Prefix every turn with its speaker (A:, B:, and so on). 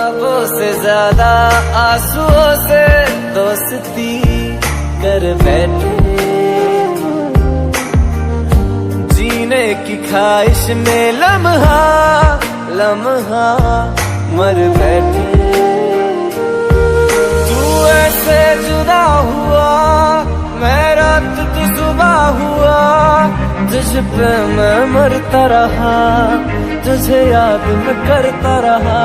A: ख्वाबों से ज्यादा आंसुओं से दोस्ती कर बैठे, जीने की ख्वाहिश में लम्हा लम्हा मर बैठे। तू ऐसे जुदा हुआ, मैं रात तू सुबह हुआ, तुझ पे मैं मरता रहा, तुझे याद मैं करता रहा।